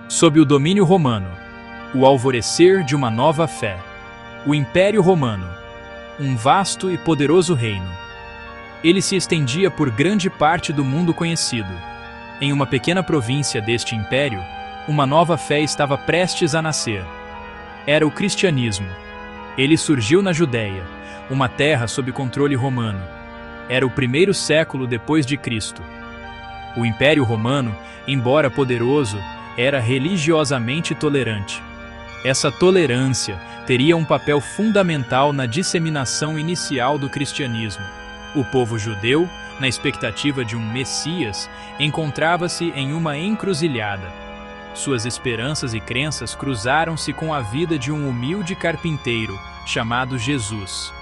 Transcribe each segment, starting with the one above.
Sob o domínio romano, o alvorecer de uma nova fé. O Império Romano, um vasto e poderoso reino. Ele se estendia por grande parte do mundo conhecido. Em uma pequena província deste império, uma nova fé estava prestes a nascer. Era o cristianismo. Ele surgiu na Judéia, uma terra sob controle romano. Era o primeiro século depois de Cristo. O Império Romano, embora poderoso, era religiosamente tolerante. Essa tolerância teria um papel fundamental na disseminação inicial do cristianismo. O povo judeu, na expectativa de um Messias, encontrava-se em uma encruzilhada. Suas esperanças e crenças cruzaram-se com a vida de um humilde carpinteiro chamado Jesus.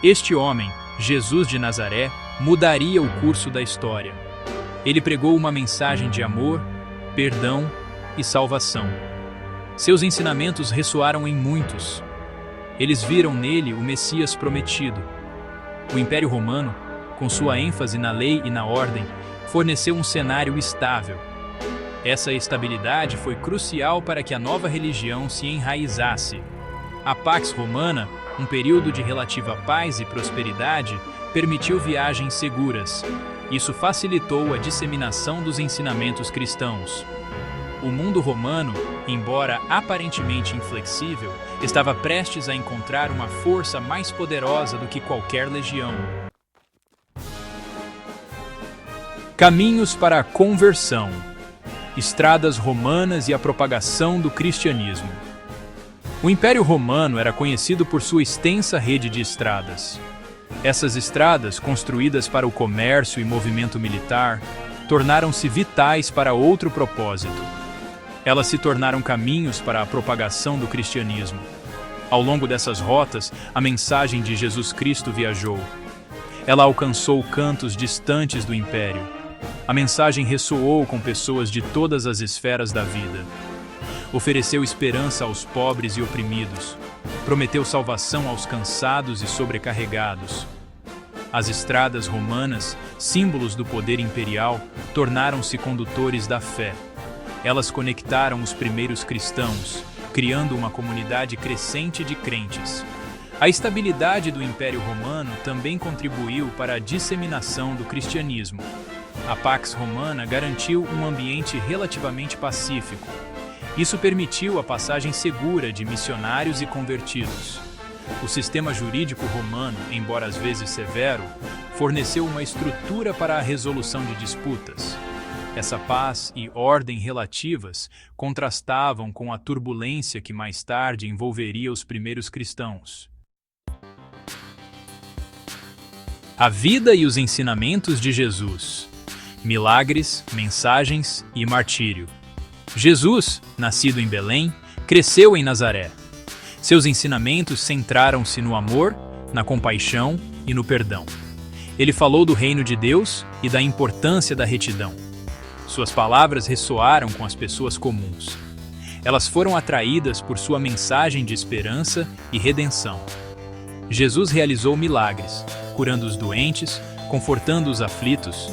Este homem, Jesus de Nazaré, mudaria o curso da história. Ele pregou uma mensagem de amor, perdão e salvação. Seus ensinamentos ressoaram em muitos. Eles viram nele o Messias prometido. O Império Romano, com sua ênfase na lei e na ordem, forneceu um cenário estável. Essa estabilidade foi crucial para que a nova religião se enraizasse. A Pax Romana, um período de relativa paz e prosperidade, permitiu viagens seguras. Isso facilitou a disseminação dos ensinamentos cristãos. O mundo romano, embora aparentemente inflexível, estava prestes a encontrar uma força mais poderosa do que qualquer legião. Caminhos para a conversão. Estradas romanas e a propagação do cristianismo. O Império Romano era conhecido por sua extensa rede de estradas. Essas estradas, construídas para o comércio e movimento militar, tornaram-se vitais para outro propósito. Elas se tornaram caminhos para a propagação do cristianismo. Ao longo dessas rotas, a mensagem de Jesus Cristo viajou. Ela alcançou cantos distantes do Império. A mensagem ressoou com pessoas de todas as esferas da vida. Ofereceu esperança aos pobres e oprimidos. Prometeu salvação aos cansados e sobrecarregados. As estradas romanas, símbolos do poder imperial, tornaram-se condutores da fé. Elas conectaram os primeiros cristãos, criando uma comunidade crescente de crentes. A estabilidade do Império Romano também contribuiu para a disseminação do cristianismo. A Pax Romana garantiu um ambiente relativamente pacífico. Isso permitiu a passagem segura de missionários e convertidos. O sistema jurídico romano, embora às vezes severo, forneceu uma estrutura para a resolução de disputas. Essa paz e ordem relativas contrastavam com a turbulência que mais tarde envolveria os primeiros cristãos. A vida e os ensinamentos de Jesus. Milagres, mensagens e martírio. Jesus, nascido em Belém, cresceu em Nazaré. Seus ensinamentos centraram-se no amor, na compaixão e no perdão. Ele falou do reino de Deus e da importância da retidão. Suas palavras ressoaram com as pessoas comuns. Elas foram atraídas por sua mensagem de esperança e redenção. Jesus realizou milagres, curando os doentes, confortando os aflitos.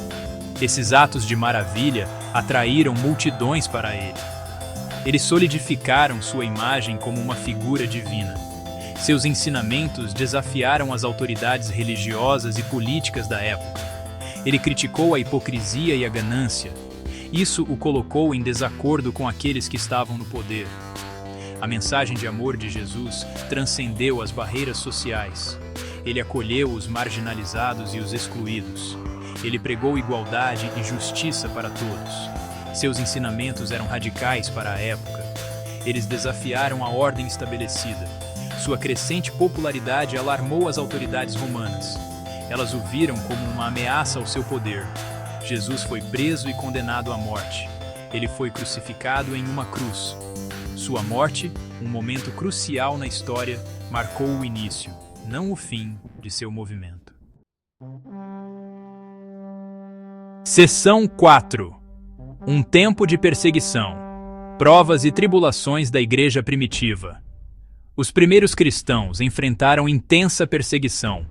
Esses atos de maravilha atraíram multidões para ele. Eles solidificaram sua imagem como uma figura divina. Seus ensinamentos desafiaram as autoridades religiosas e políticas da época. Ele criticou a hipocrisia e a ganância. Isso o colocou em desacordo com aqueles que estavam no poder. A mensagem de amor de Jesus transcendeu as barreiras sociais. Ele acolheu os marginalizados e os excluídos. Ele pregou igualdade e justiça para todos. Seus ensinamentos eram radicais para a época. Eles desafiaram a ordem estabelecida. Sua crescente popularidade alarmou as autoridades romanas. Elas o viram como uma ameaça ao seu poder. Jesus foi preso e condenado à morte. Ele foi crucificado em uma cruz. Sua morte, um momento crucial na história, marcou o início, não o fim, de seu movimento. Seção 4. Um tempo de perseguição. Provas e tribulações da Igreja primitiva. Os primeiros cristãos enfrentaram intensa perseguição.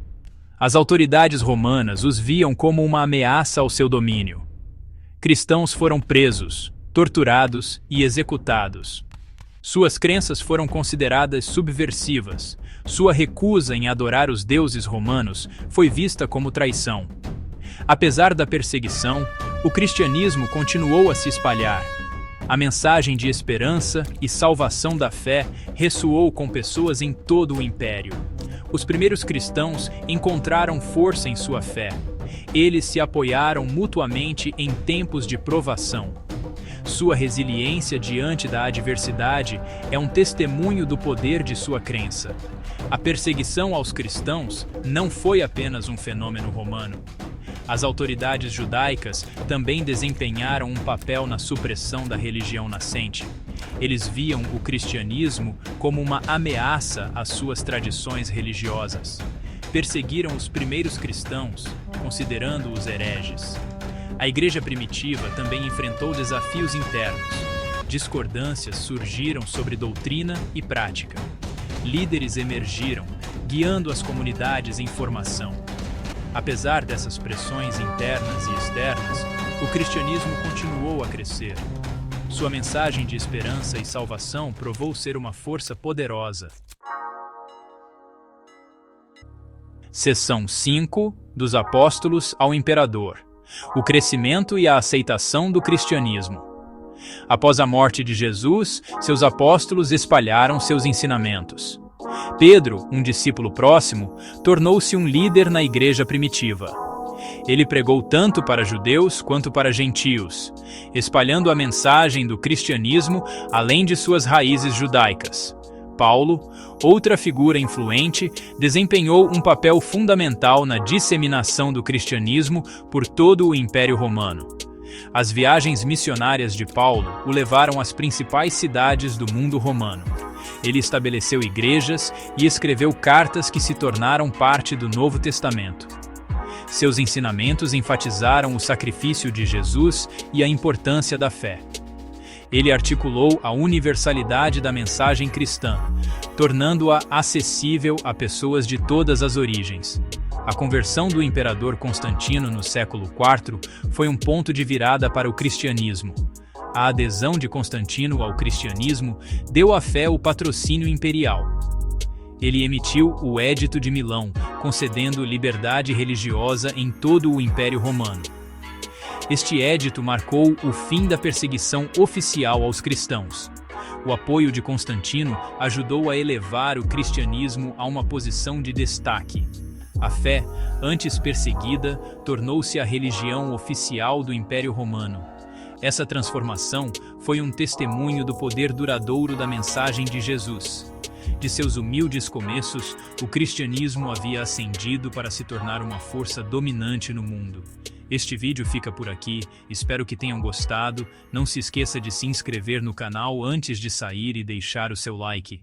As autoridades romanas os viam como uma ameaça ao seu domínio. Cristãos foram presos, torturados e executados. Suas crenças foram consideradas subversivas. Sua recusa em adorar os deuses romanos foi vista como traição. Apesar da perseguição, o cristianismo continuou a se espalhar. A mensagem de esperança e salvação da fé ressoou com pessoas em todo o império. Os primeiros cristãos encontraram força em sua fé. Eles se apoiaram mutuamente em tempos de provação. Sua resiliência diante da adversidade é um testemunho do poder de sua crença. A perseguição aos cristãos não foi apenas um fenômeno romano. As autoridades judaicas também desempenharam um papel na supressão da religião nascente. Eles viam o cristianismo como uma ameaça às suas tradições religiosas. Perseguiram os primeiros cristãos, considerando-os hereges. A igreja primitiva também enfrentou desafios internos. Discordâncias surgiram sobre doutrina e prática. Líderes emergiram, guiando as comunidades em formação. Apesar dessas pressões internas e externas, o cristianismo continuou a crescer. Sua mensagem de esperança e salvação provou ser uma força poderosa. Seção 5 dos Apóstolos ao Imperador: o crescimento e a aceitação do cristianismo. Após a morte de Jesus, seus apóstolos espalharam seus ensinamentos. Pedro, um discípulo próximo, tornou-se um líder na igreja primitiva. Ele pregou tanto para judeus quanto para gentios, espalhando a mensagem do cristianismo além de suas raízes judaicas. Paulo, outra figura influente, desempenhou um papel fundamental na disseminação do cristianismo por todo o Império Romano. As viagens missionárias de Paulo o levaram às principais cidades do mundo romano. Ele estabeleceu igrejas e escreveu cartas que se tornaram parte do Novo Testamento. Seus ensinamentos enfatizaram o sacrifício de Jesus e a importância da fé. Ele articulou a universalidade da mensagem cristã, tornando-a acessível a pessoas de todas as origens. A conversão do imperador Constantino no século IV foi um ponto de virada para o cristianismo. A adesão de Constantino ao cristianismo deu à fé o patrocínio imperial. Ele emitiu o Edito de Milão, concedendo liberdade religiosa em todo o Império Romano. Este edito marcou o fim da perseguição oficial aos cristãos. O apoio de Constantino ajudou a elevar o cristianismo a uma posição de destaque. A fé, antes perseguida, tornou-se a religião oficial do Império Romano. Essa transformação foi um testemunho do poder duradouro da mensagem de Jesus. De seus humildes começos, o cristianismo havia ascendido para se tornar uma força dominante no mundo. Este vídeo fica por aqui, espero que tenham gostado. Não se esqueça de se inscrever no canal antes de sair e deixar o seu like.